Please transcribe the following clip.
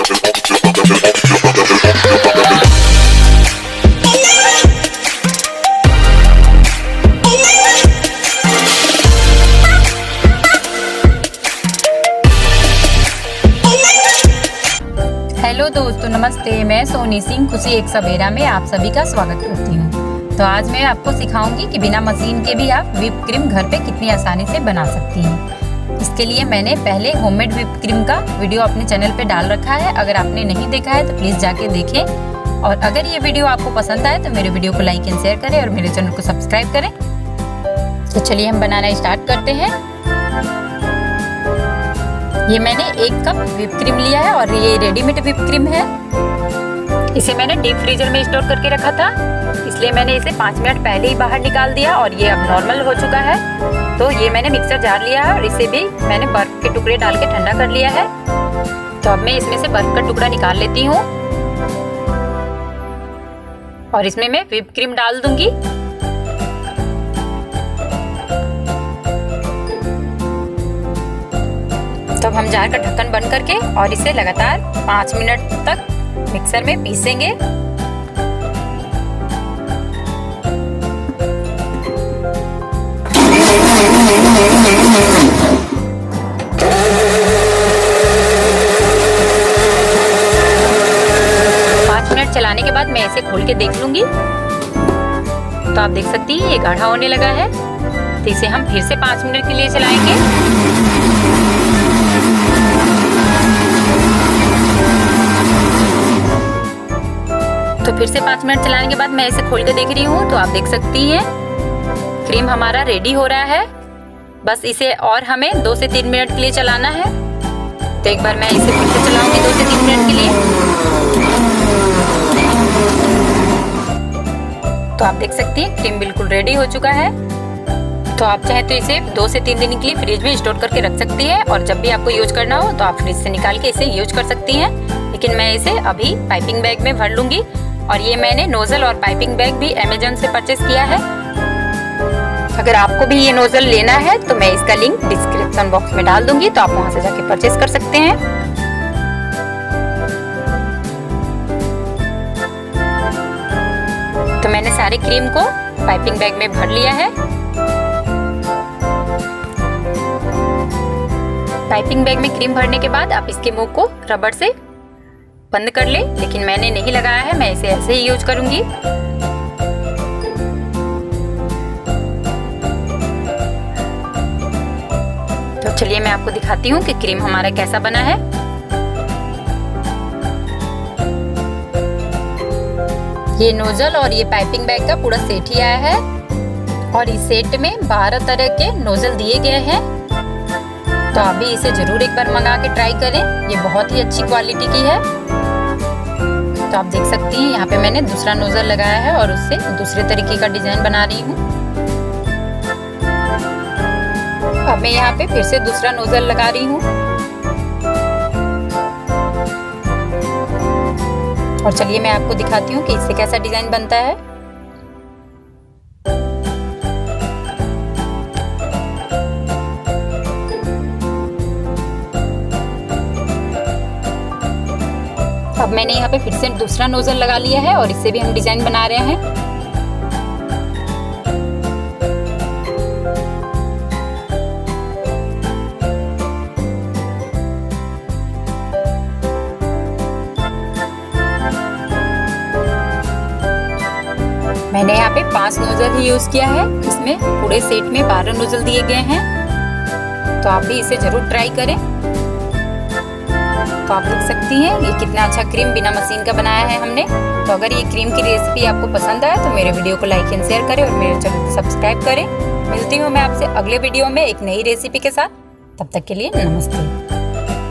Hello दोस्तों, नमस्ते। मैं सोनी सिंह खुशी एक सवेरा में आप सभी का स्वागत करती हूँ। तो आज मैं आपको सिखाऊंगी कि बिना मशीन के भी आप व्हिप क्रीम घर पे कितनी आसानी से बना सकती हैं। इसके लिए मैंने पहले होममेड व्हिप क्रीम का वीडियो अपने चैनल पे डाल रखा है। अगर आपने नहीं देखा है तो प्लीज़ जाके देखें, और अगर ये वीडियो आपको पसंद आए तो मेरे वीडियो को लाइक एंड शेयर करें और मेरे चैनल को सब्सक्राइब करें। तो चलिए हम बनाना स्टार्ट करते हैं। ये मैंने 1 कप व्हिप क्रीम लिया है और ये रेडीमेड व्हिप क्रीम है। इसे मैंने डीप फ्रीजर में स्टोर करके रखा था, इसलिए मैंने इसे 5 मिनट पहले ही बाहर निकाल दिया और ये अब नॉर्मल हो चुका है। तो ये मैंने मिक्सर जार लिया है और इसे भी मैंने बर्फ के टुकड़े डाल के ठंडा कर लिया है। तो अब मैं इसमें से बर्फ का टुकड़ा निकाल लेती हूँ और इसमें मैं व्हिप क्रीम डाल दूंगी। तब हम जार का ढक्कन बंद करके और इसे लगातार 5 मिनट तक मिक्सर में पीसेंगे। चलाने के बाद मैं इसे खोल के देख लूंगी। तो आप देख सकती हैं ये गाढ़ा होने लगा है। तो इसे हम फिर से 5 मिनट के लिए चलाएंगे। तो फिर से 5 मिनट चलाने के बाद मैं इसे खोल के देख रही हूँ। तो आप देख सकती हैं क्रीम हमारा रेडी हो रहा है। बस इसे और हमें 2 से 3 मिनट के लिए चलाना है। तो एक बार मैं इसे फिर से चलाऊंगी 2 से 3 मिनट के लिए। तो आप देख सकती हैं क्रीम बिल्कुल रेडी हो चुका है। तो आप चाहे तो इसे 2 से 3 दिन के लिए फ्रिज में स्टोर करके रख सकती हैं, और जब भी आपको यूज करना हो तो आप फ्रिज से निकाल के इसे यूज कर सकती हैं। लेकिन मैं इसे अभी पाइपिंग बैग में भर लूंगी। और ये मैंने नोजल और पाइपिंग बैग भी अमेज़न से परचेज किया है। अगर आपको भी ये नोजल लेना है तो मैं इसका लिंक डिस्क्रिप्शन बॉक्स में डाल दूंगी, तो आप वहां से जाके परचेज कर सकते हैं। तो मैंने सारे क्रीम को पाइपिंग बैग में भर लिया है। पाइपिंग बैग में क्रीम भरने के बाद आप इसके मुंह को रबड़ से बंद कर ले, लेकिन मैंने नहीं लगाया है, मैं इसे ऐसे ही यूज करूंगी। तो चलिए मैं आपको दिखाती हूँ कि क्रीम हमारा कैसा बना है। ये नोजल और ये पाइपिंग बैग का पूरा सेट ही आया है, और इस सेट में 12 तरह के नोजल दिए गए हैं। तो आप भी इसे जरूर एक बार मंगा के ट्राई करें, ये बहुत ही अच्छी क्वालिटी की है। तो आप देख सकती हैं यहाँ पे मैंने दूसरा नोजल लगाया है और उससे दूसरे तरीके का डिजाइन बना रही हूँ। अब मैं यहाँ पे फिर से दूसरा नोजल लगा रही हूँ। और चलिए मैं आपको दिखाती हूँ कि इससे कैसा डिजाइन बनता है। अब मैंने यहाँ पे फिर से दूसरा नोजल लगा लिया है और इससे भी हम डिजाइन बना रहे हैं। मैंने यहाँ पे 5 नोजल ही यूज किया है। इसमें पूरे सेट में 12 नोजल दिए गए हैं। तो आप भी इसे जरूर ट्राई करें। तो आप देख सकती हैं ये कितना अच्छा क्रीम बिना मशीन का बनाया है हमने। तो अगर ये क्रीम की रेसिपी आपको पसंद आए तो मेरे वीडियो को लाइक एंड शेयर करें और मेरे चैनल को सब्सक्राइब करें। मिलती हूँ मैं आपसे अगले वीडियो में एक नई रेसिपी के साथ। तब तक के लिए नमस्ते।